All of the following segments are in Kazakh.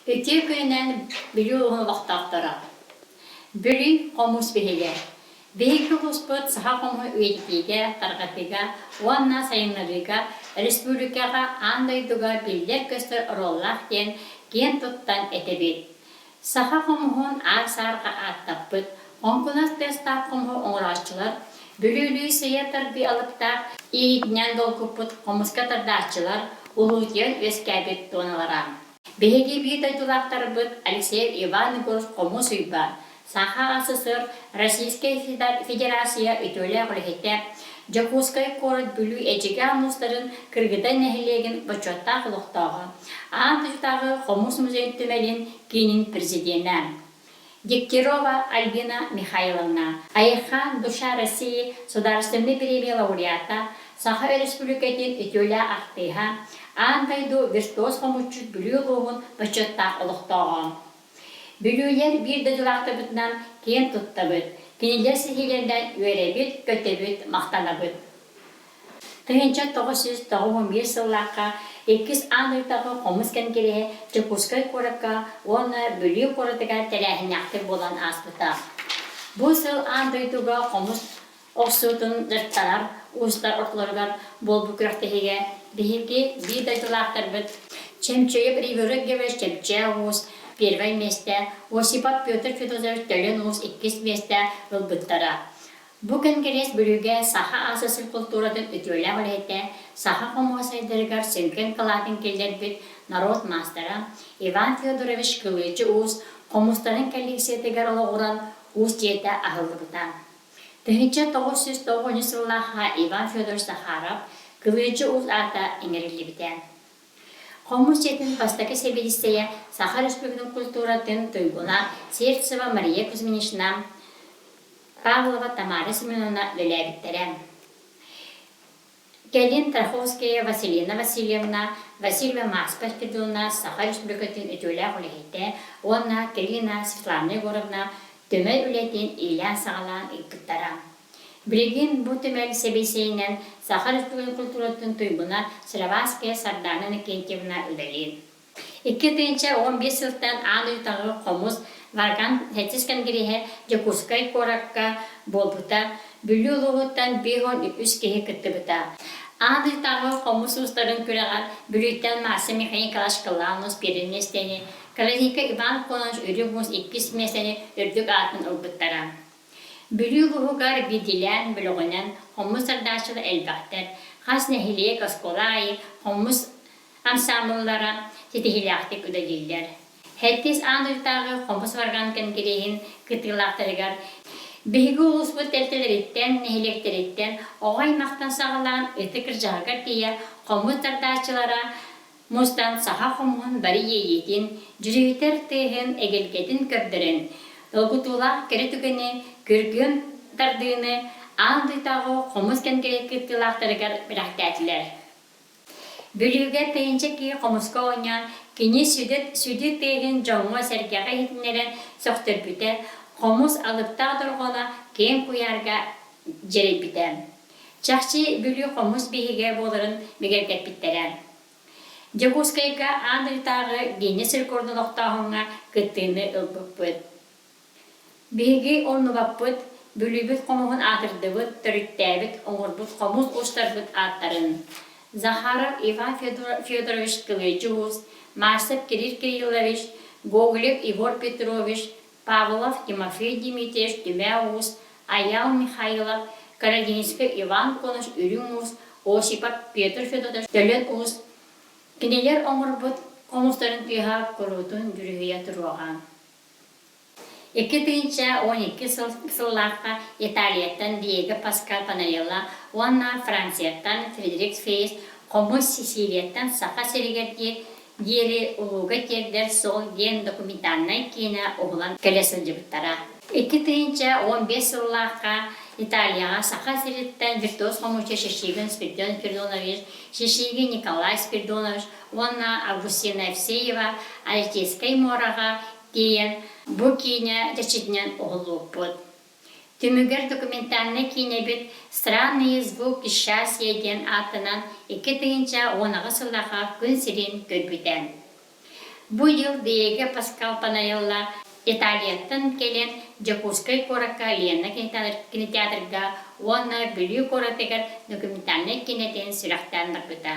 Öte köyünden biri oğlu vaxtaqtara. Biri qomus behile. Behike hospot saha qomu üyelikiga, tarqatiga, oanna sayınlarıga, respublikaga andayduga biller köster rollaq den gen tuttan etebit. Saha qomuhun ağsarqa attapıt, onkunas testa qomu oğraççılar, bölülü seyatar bir alıpta iğitnen dolkuput qomuska tardaççılar, ulutyel öskabit donalara. Behege bir daytulaqtarbıt Alexey Иванович qomusuyba, Saha СССР Российская Федерация ütölä qulhete Jakutskaya korot bülü ejige anustарын Kırgıda nehilegen başotta quluqtağı. Antıştağı qomus muzeyin tümelin kinin президента. Дегтярова Альбина Михайловна, Айхан Душа России, Государственной премии лауреата, Саха Республикатын ütölä артыга, Антайду виртуоз қомуччут бүлүү луғын бачоттақ ұлықтауға. Бүлүүлер бір дөділақтабытынан кен тұттабыт, кенелер сихилерден өребіт, көтебіт, мақтанабыт. Тыгынча 991 сыллаққа 2 анықтағы қомыс кәнгере Jakutskaya коракка, оны бүлүү коратыға тәрәхіняқтыр болан аспыта. Бұл сыл андайдуға қомыс оқсутын жырттарар, ұстар ортларғар бол бүкірақтығыға Бихирки bir дайтулақтарбыт. Чемчеев Риверегевич Чемчеус первое место, Осипов Петр Федорович Теленус 2 место ылбыттара. Бу конгресс бүлүгө саха асасыл культурадан өтөлө болете, саха комосайдыргар сөнкен калатын келдербит народ мастера Иван Федорович Кылычы уз комустарын коллекциятыгар олоғуран уз жете ахылдыбыта. Тыгынча 909 жыллаха Иван Федорович Сахаров Кылычы уз ата эңерилли битен. Комус жетін бастаки себедистея Саха Республикатын культуратын туйгуна Сельцева Мария Кузьминична, Павлова Тамара Семеновна лөләбиттерен. Келин Траховская Василина Васильевна, Васильева Маспа Спиридоновна Саха Республикатын өтөлә гулехите, онна Келина Светлана Егоровна төмел үлетин илән сағалан иккіттара. Билеген бу төмел себесейнен Саха Республикатын культуратын туйгуна Сыраваская Сардана Никентьевна үлелин. 2015 жылдан ануйтағы қомус Варган Хетискан Гирихе Jakutskaya коракка болбута, бүлі ұлығыттан 5-3 кеге кіттібіта. Ануйтағы қомус ұстарын көріған бүліттен Масы Михаил Калашкаланус перенестені, Каланика Иван Коныч үрігіз 2 месені үрдік атын ұлбыттара. Бүлі ұлығығар беділен бүлігінен қомус ардашылы әлбақтар, қас нәхилек осколайы қомус ансамбллара тетихилақтық үдәдейлер. Хәттес ануйтағы қомус варган кәнгерейін кытылақтарығар. Бейгі ұлыс бұл тәлтелереттен, нәхилектереттен, оғай мақтан сағылан өтікір жағығар дейе қомус тардашылара мұстан саха қомуын бари ейетін, жүректер тыйын әгелгетін көрдірін. Ұлғытулақ кәрі түгіні, көрген тардыны ануйтағы қомус кәнгерей кытылақтарығар бірақтәтілер. Бүліге тыйынча ки қомуска ойнян, кені сүді тыйын жоңуа сәргеға етінерен соқтыр бүті, қомус алыпта тұрғына кен куярға жере біті. Чақчы бүлі қомус бейге болырын бігергет біттерен. Jakutskaya андыртағы гені сіркордың оқтағыңа күттіні ұлбып бұд. Бейге олны баппыд, бүлібіт қомуғын атырдыбыд, түріттәбіт, оңырбыд қомус ұштарбыд аттарын. Захаров Иван Федорович Кылычы, Марсов Кирилл Кириллович, Гоголев Егор Петрович, Павлов Тимофей Дмитриевич Тюмяус, Аял Михайлов, Карадинский Иван Коныч Үрюмус, Осипов Петр Федорович Төлен-Ус, кенелер оңырбыт қомустарын түйға көрутун жүргüye тұрған. 2012 сыллаққа Италияттан Диего Паскал Панарелла, онна Францияттан Фредерик Фейс, қомус Сицилияттан Саха Серегерде дері ұлуға тердер сол ген документаннай кейіна оғылан кәлесіл жібіттара. 2015 сыллаққа Италияға Саха Серегерден виртуоз қомучы Шешигин Спиридон Спиридонович, Шешигин Николай Спиридонович, онна Августина Евсеева, Альтейскай Мораға дейін бұ кейіне дәчетінен оғылуық бұд. Түмігер документальны кейіне біт «Странные звуки счастья» ден атынан 2010 сыллаға күн сирен көрбітен. Бу ел деге Паскал Панаелла Италияттан келен Жакускай Корака Лена кинотеатрга уонна бүлүү коратегер документальный кинетен сүрәхтән быта.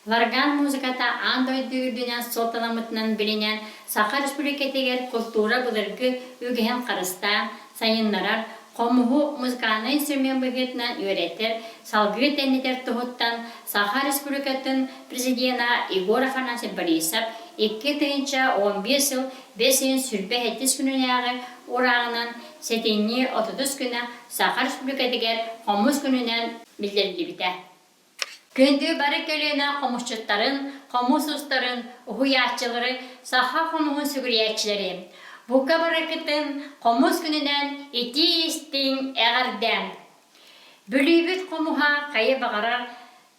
Варган музыката андой дүйдүнен соталамытынан билинен Саха Республикатегер культура булыргы үгеген карыста сайыннарар Комуху музыканы инструмент бөгетінен үйретер, салгы тәнетер тұғыттан Саха Республикатын президента Игор Афанасий Борисов 2-15 жыл 5 сүрбе 7 күнінеғі орағынан сетенне 30 күні Саха Республикатегер қомыз күнінен білдерді біті. Күнді бары көліне қомызчыттарын, қомыз ұстарын, ұхуятчылары, Саха қомығын сүгіриятчылары. Бука баракытын қомыз күнінен ити істің әғірден. Бүлейбіт қомуға қайы бағарар,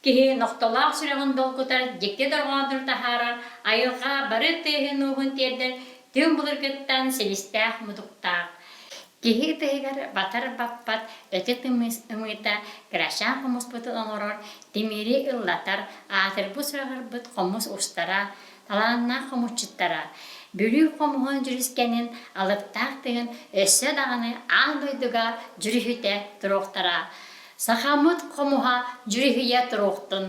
кеге ноқталақ сүрағын долғытар, жекте дұрғандыр тахарар, айылға бары түйін ұғын тердер, түн бұлыргыттан селістәқ мұдықтақ. Кеге түйгер батар баппат, өті тымыта, крашан қомыз бұтын оңырар, демері ұллатар, атыр бұ сұрағыр бұт қомыз ұстара, таланына қомызчыттара. Бүлүү қомуғын жүріскенін алыптақтығын өссі дағыны аңдойдыға жүріхіте тұруқтара. Сахамыт қомуға жүріхіе тұруқтын.